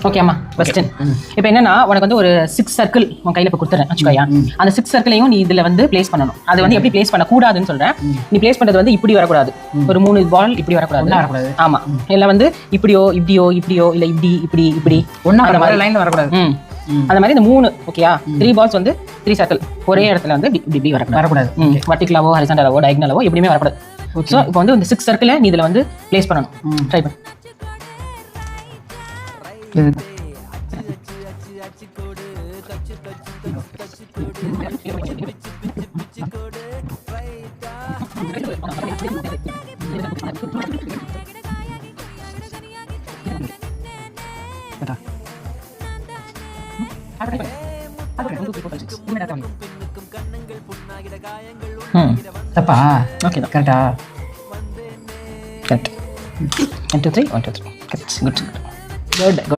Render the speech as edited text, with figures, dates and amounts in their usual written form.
ஓகேம்மா கொஸ்டின் இப்போ என்னன்னா உனக்கு வந்து ஒரு 6 சர்க்கிள் உன் கையில் இப்போ கொடுத்துறேன் வச்சுக்கோயா. அந்த 6 சர்க்கிளையும் நீ இதில் வந்து பிளேஸ் பண்ணணும். அது வந்து எப்படி பிளேஸ் பண்ணக்கூடாதுன்னு சொல்கிறேன். நீ பிளேஸ் பண்ணுறது வந்து இப்படி வரக்கூடாது. ஒரு 3 பால் இப்படி வரக்கூடாது. ஆமாம், இல்லை வந்து இப்படியோ இப்படியோ இப்படியோ இல்லை இப்படி இப்படி இப்படி ஒன்றா அந்த மாதிரி லைனில் வரக்கூடாது. அந்த மாதிரி இந்த 3 ஓகேயா 3 பால்ஸ் வந்து 3 சர்க்கிள் ஒரே இடத்துல வந்து இப்படி இப்படி வரக்கூடாது. வர்டிகலாவோ ஹரிசாண்டலாவோ டயகனலாவோ எப்படியுமே வரக்கூடாது. ஸோ இப்போ வந்து இந்த 6 சர்க்கிளை நீ இதில் வந்து பிளேஸ் பண்ணணும். ட்ரை பண்ணு. தப்பா? ஓகே தான், கரெக்டா? கரெக்ட். 1 2 3 1 2 3 கரெக்ட். Good good.